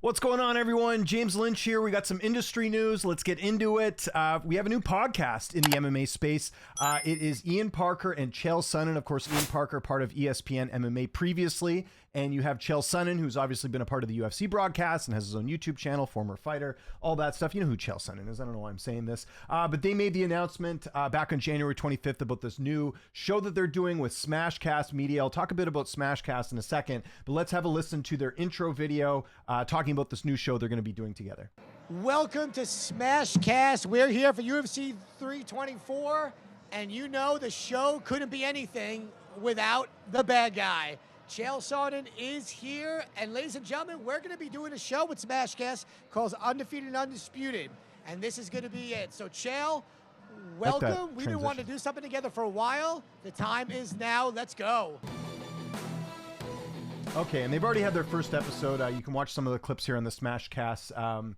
What's going on, everyone? James Lynch here. We got some industry news. Let's get into it. We have a new podcast in the MMA space. It is Ian Parker and Chael Sonnen. Of course, Ian Parker, part of ESPN MMA previously. And you have Chael Sonnen, who's obviously been a part of the UFC broadcast and has his own YouTube channel, former fighter, all that stuff. You know who Chael Sonnen is. I don't know why I'm saying this. But they made the announcement back on January 25th about this new show that they're doing with Smashcast Media. I'll talk a bit about Smashcast in a second, but let's have a listen to their intro video talking about this new show they're going to be doing together. Welcome to Smashcast. We're here for UFC 324, and you know the show couldn't be anything without the bad guy. Chael Sonnen is here, and ladies and gentlemen, we're going to be doing a show with Smashcast called Undefeated and Undisputed, and this is going to be it. So Chael, welcome. We've been wanting to do something together for a while. The time is now. Let's go. Okay, and they've already had their first episode. You can watch some of the clips here on the Smashcast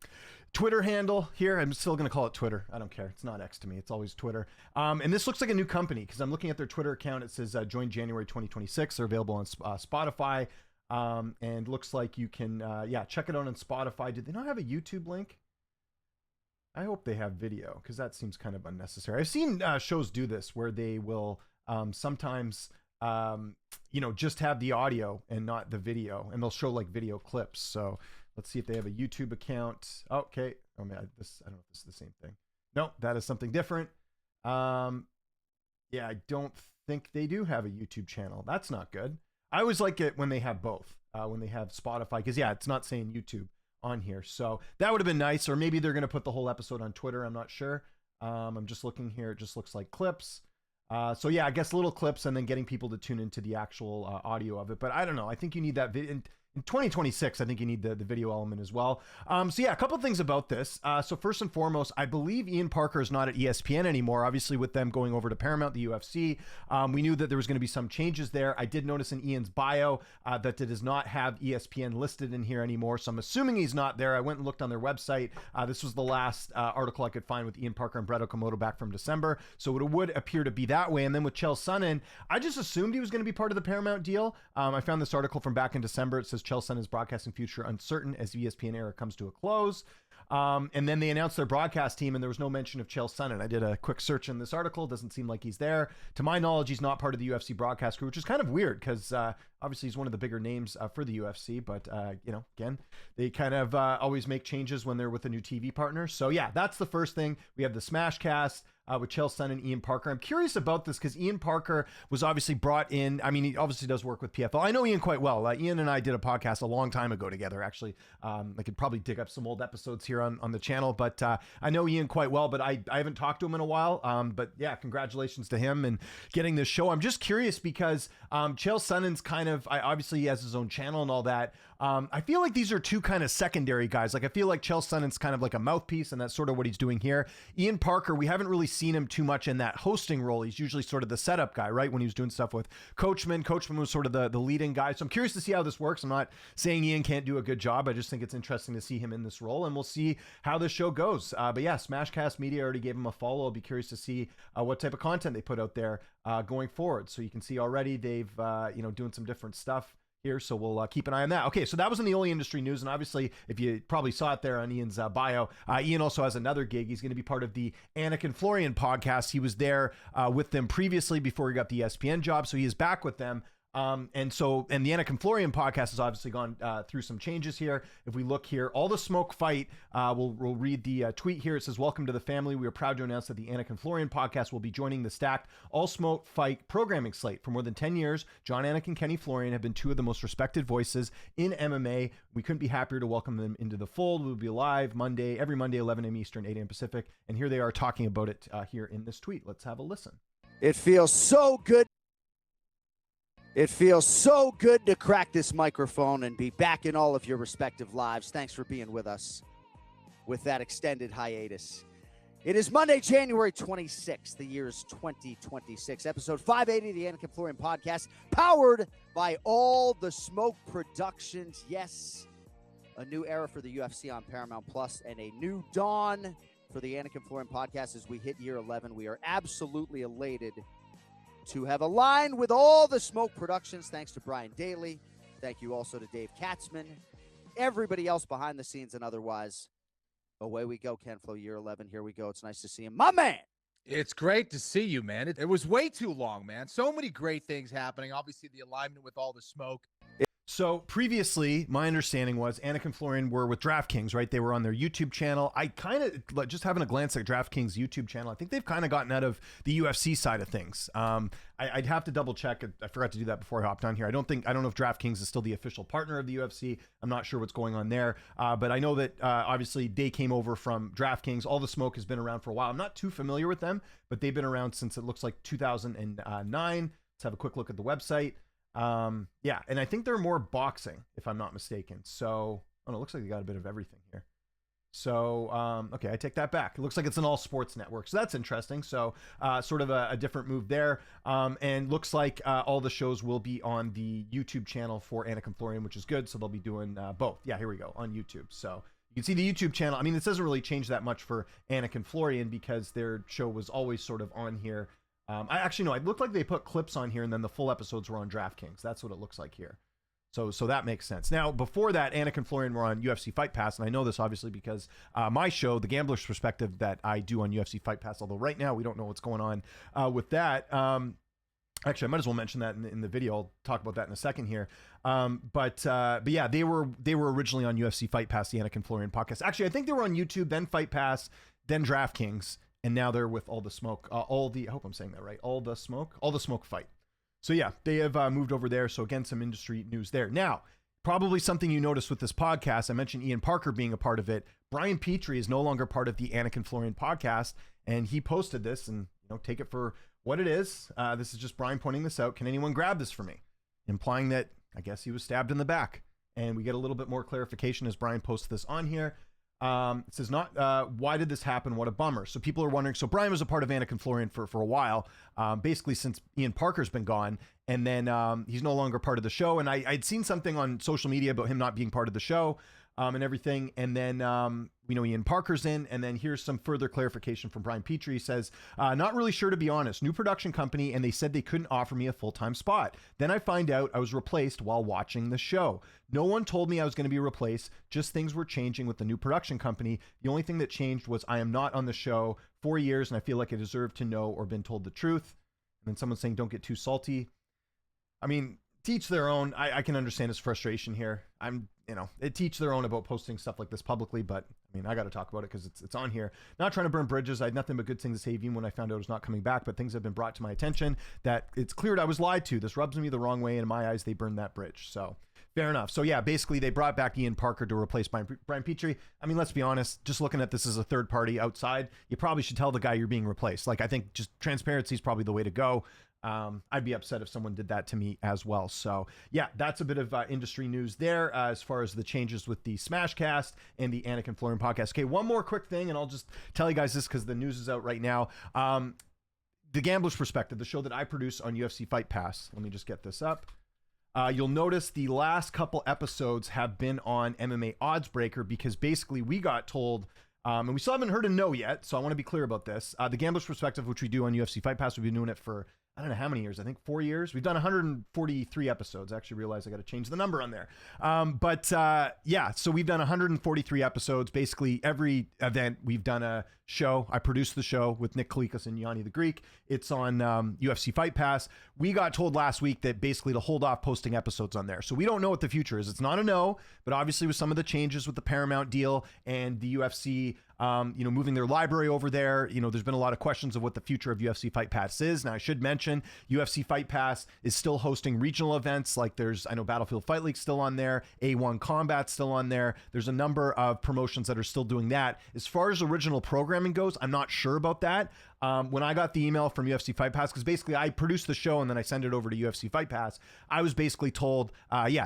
Twitter handle here. I'm still going to call it Twitter. I don't care. It's not X to me. It's always Twitter. And this looks like a new company because I'm looking at their Twitter account. It says join January 2026. They're available on Spotify. And looks like you can, check it out on Spotify. Did they not have a YouTube link? I hope they have video because that seems kind of unnecessary. I've seen shows do this where they will sometimes just have the audio and not the video, and they'll show like video clips. So let's see if they have a YouTube account. Okay. Oh man, I don't know if this is the same thing. No, that is something different. I don't think they do have a YouTube channel. That's not good. I always like it when they have both, when they have Spotify, because it's not saying YouTube on here. So that would have been nice. Or maybe they're going to put the whole episode on Twitter. I'm not sure. I'm just looking here. It just looks like clips. I guess little clips and then getting people to tune into the actual audio of it. But I don't know. I think you need that video. In 2026, I think you need the video element as well. A couple of things about this. So first and foremost, I believe Ian Parker is not at ESPN anymore. Obviously, with them going over to Paramount, the UFC, we knew that there was going to be some changes there. I did notice in Ian's bio that it does not have ESPN listed in here anymore. So I'm assuming he's not there. I went and looked on their website. This was the last article I could find with Ian Parker and Brett Okamoto back from December. So it would appear to be that way. And then with Chael Sonnen, I just assumed he was going to be part of the Paramount deal. I found this article from back in December. It says Chael Sonnen's broadcasting future uncertain as the ESPN era comes to a close. And then they announced their broadcast team, and there was no mention of Chael Sonnen. I did a quick search in this article. It doesn't seem like he's there. To my knowledge, he's not part of the UFC broadcast crew, which is kind of weird because obviously he's one of the bigger names for the UFC. But, again, they kind of always make changes when they're with a new TV partner. So, that's the first thing. We have the Smashcast with Chael Sonnen and Ian Parker. I'm curious about this because Ian Parker was obviously brought in. I mean, he obviously does work with PFL. I know Ian quite well. Ian and I did a podcast a long time ago together, actually. I could probably dig up some old episodes here on the channel, but I know Ian quite well, but I haven't talked to him in a while. Congratulations to him and getting this show. I'm just curious because Chael Sonnen's obviously he has his own channel and all that. I feel like these are two kind of secondary guys. Like I feel like Chael Sonnen's kind of like a mouthpiece, and that's sort of what he's doing here. Ian Parker, we haven't really seen him too much in that hosting role. He's usually sort of the setup guy, right? When he was doing stuff with Coachman. Coachman was sort of the leading guy. So I'm curious to see how this works. I'm not saying Ian can't do a good job. I just think it's interesting to see him in this role, and we'll see how this show goes. Smashcast Media already gave him a follow. I'll be curious to see what type of content they put out there going forward. So you can see already they've doing some different stuff here, so we'll keep an eye on that. Okay, so that was in the only industry news, and obviously, if you probably saw it there on Ian's bio, Ian also has another gig. He's going to be part of the Anik and Florian podcast. He was there with them previously before he got the ESPN job, so he is back with them. And the Anik and Florian podcast has obviously gone through some changes here. If we look here, All the Smoke Fight, we'll read the tweet here. It says, "Welcome to the family. We are proud to announce that the Anik and Florian podcast will be joining the stacked All Smoke Fight programming slate. For more than 10 years, John Anik and Kenny Florian have been two of the most respected voices in MMA. We couldn't be happier to welcome them into the fold. We'll be live every Monday, 11 a.m. Eastern, 8 a.m. Pacific. And here they are talking about it here in this tweet. Let's have a listen. It feels so good. It feels so good to crack this microphone and be back in all of your respective lives. Thanks for being with us with that extended hiatus. It is Monday, January 26th. The year is 2026. Episode 580 of the Anik and Florian Podcast, powered by All the Smoke Productions. Yes, a new era for the UFC on Paramount Plus and a new dawn for the Anik and Florian Podcast as we hit year 11. We are absolutely elated to have aligned with All the Smoke Productions. Thanks to Brian Daly. Thank you also to Dave Katzman. everybody else behind the scenes and otherwise. Away we go, Ken Flo, year 11. Here we go. It's nice to see him. My man! It's great to see you, man. It was way too long, man. So many great things happening. Obviously, the alignment with all the smoke. So previously, my understanding was Anik and Florian were with DraftKings, right? They were on their YouTube channel. I kind of, just having a glance at DraftKings YouTube channel, I think they've kind of gotten out of the UFC side of things. I'd have to double check. I forgot to do that before I hopped on here. I don't know if DraftKings is still the official partner of the UFC. I'm not sure what's going on there. But I know that obviously they came over from DraftKings. All the Smoke has been around for a while. I'm not too familiar with them, but they've been around since it looks like 2009. Let's have a quick look at the website. Yeah, and I think they're more boxing, if I'm not mistaken. So, it looks like they got a bit of everything here. So, okay, I take that back. It looks like it's an all sports network. So that's interesting. So, sort of a different move there. And looks like all the shows will be on the YouTube channel for Anik and Florian, which is good. So they'll be doing both. Yeah, here we go, on YouTube. So you can see the YouTube channel. I mean, this doesn't really change that much for Anik and Florian because their show was always sort of on here. I actually know it looked like they put clips on here and then the full episodes were on DraftKings. That's what it looks like here. So that makes sense. Now, before that, Anik and Florian were on UFC Fight Pass, and I know this obviously because my show, The Gambler's Perspective, that I do on UFC Fight Pass, although right now we don't know what's going on with that. Actually, I might as well mention that in the video. I'll talk about that in a second here. But yeah, they were originally on UFC Fight Pass, the Anik and Florian podcast. Actually, I think they were on YouTube, then Fight Pass, then DraftKings. And now they're with All the Smoke, I hope I'm saying that right. All the Smoke Fight. So yeah, they have moved over there. So again, some industry news there. Now, probably something you noticed with this podcast, I mentioned Ian Parker being a part of it. Brian Petrie is no longer part of the Anik and Florian podcast. And he posted this, and take it for what it is. This is just Brian pointing this out. Can anyone grab this for me? Implying that I guess he was stabbed in the back. And we get a little bit more clarification as Brian posts this on here. It says why did this happen? What a bummer. So people are wondering. So Brian was a part of Anik and Florian for a while, basically since Ian Parker's been gone, and then he's no longer part of the show. And I'd seen something on social media about him not being part of the show and everything. And then Ian Parker's in, and then here's some further clarification from Brian Petrie. He says, not really sure, to be honest. New production company, and they said they couldn't offer me a full-time spot. Then I find out I was replaced while watching the show. No one told me I was going to be replaced. Just things were changing with the new production company. The only thing that changed was I am not on the show 4 years, and I feel like I deserve to know or been told the truth. And then someone's saying, don't get too salty. I mean, teach their own. I can understand his frustration here. They teach their own about posting stuff like this publicly, but I mean, I got to talk about it because it's on here. Not trying to burn bridges. I had nothing but good things to say, even when I found out it was not coming back, but things have been brought to my attention that it's clear I was lied to. This rubs me the wrong way. In my eyes, they burned that bridge. So fair enough. So yeah, basically they brought back Ian Parker to replace Brian Petrie. I mean, let's be honest, just looking at this as a third party outside, you probably should tell the guy you're being replaced. Like, I think just transparency is probably the way to go. I'd be upset if someone did that to me as well. So yeah, that's a bit of industry news there as far as the changes with the Smashcast and the Anik and Florian podcast. Okay, one more quick thing, and I'll just tell you guys this because the news is out right now. The Gambler's Perspective, the show that I produce on UFC Fight Pass. Let me just get this up. You'll notice the last couple episodes have been on MMA Odds Breaker because basically we got told, and we still haven't heard a no yet, so I want to be clear about this. The Gambler's Perspective, which we do on UFC Fight Pass, we've been doing it for, I don't know how many years. I think 4 years. We've done 143 episodes. I actually realized I got to change the number on there. Yeah, so we've done 143 episodes. Basically, every event we've done a show. I produced the show with Nick Kalikas and Yanni the Greek. It's on UFC Fight Pass. We got told last week that basically to hold off posting episodes on there. So we don't know what the future is. It's not a no, but obviously with some of the changes with the Paramount deal and the UFC, moving their library over there, there's been a lot of questions of what the future of UFC Fight Pass is. Now, I should mention UFC Fight Pass is still hosting regional events. Like I know Battlefield Fight League still on there. A1 Combat still on there. There's a number of promotions that are still doing that. As far as original programming goes, I'm not sure about that. When I got the email from UFC Fight Pass, because basically I produce the show and then I send it over to UFC Fight Pass, I was basically told,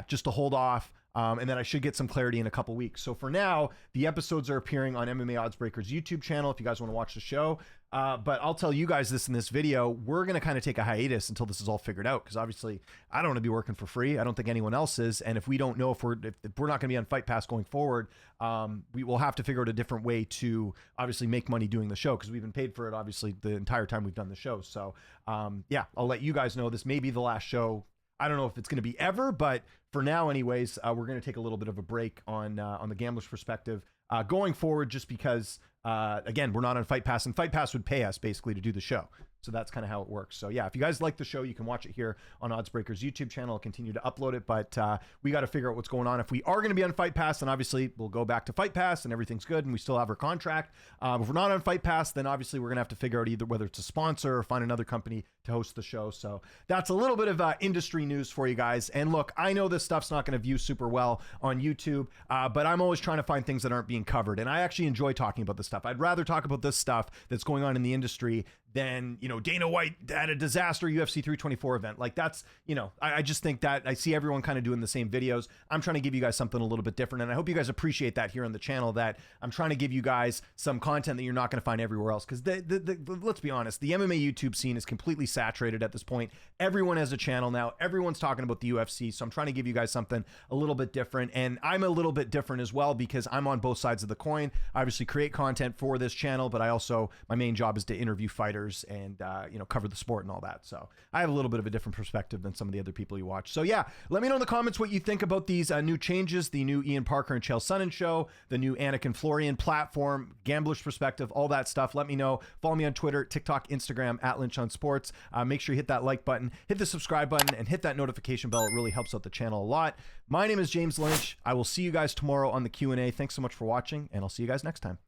just to hold off. And then I should get some clarity in a couple weeks. So for now, the episodes are appearing on MMA Odds Breaker's YouTube channel if you guys want to watch the show. But I'll tell you guys this in this video. We're going to kind of take a hiatus until this is all figured out because obviously I don't want to be working for free. I don't think anyone else is. And if we don't know if we're not going to be on Fight Pass going forward, we will have to figure out a different way to obviously make money doing the show because we've been paid for it obviously the entire time we've done the show. So I'll let you guys know this may be the last show. I don't know if it's going to be ever, but for now, anyways, we're going to take a little bit of a break on the Gambler's Perspective going forward, just because, again, we're not on Fight Pass, and Fight Pass would pay us basically to do the show. So that's kind of how it works. So yeah, if you guys like the show, you can watch it here on Oddsbreaker's YouTube channel. I'll continue to upload it, but we got to figure out what's going on. If we are going to be on Fight Pass, then obviously we'll go back to Fight Pass and everything's good and we still have our contract. If we're not on Fight Pass, then obviously we're going to have to figure out either whether it's a sponsor or find another company to host the show. So that's a little bit of industry news for you guys. And look, I know this stuff's not going to view super well on YouTube, but I'm always trying to find things that aren't being covered. And I actually enjoy talking about this stuff. I'd rather talk about this stuff that's going on in the industry than, Dana White had a disaster UFC 324 event. Like that's, I just think that I see everyone kind of doing the same videos. I'm trying to give you guys something a little bit different. And I hope you guys appreciate that here on the channel, that I'm trying to give you guys some content that you're not going to find everywhere else. Because let's be honest, the MMA YouTube scene is completely saturated at this point. Everyone has a channel now. Everyone's talking about the UFC. So I'm trying to give you guys something a little bit different. And I'm a little bit different as well because I'm on both sides of the coin. I obviously create content for this channel, but my main job is to interview fighters and cover the sport and all that. So I have a little bit of a different perspective than some of the other people you watch. So yeah, let me know in the comments what you think about these new changes, the new Ian Parker and Chael Sonnen show, the new Anik and Florian platform, Gambler's Perspective, all that stuff. Let me know. Follow me on Twitter, TikTok, Instagram at Lynch on Sports. Make sure you hit that like button, hit the subscribe button, and hit that notification bell. It really helps out the channel a lot. My name is James Lynch. I will see you guys tomorrow on the Q&A. Thanks so much for watching, and I'll see you guys next time.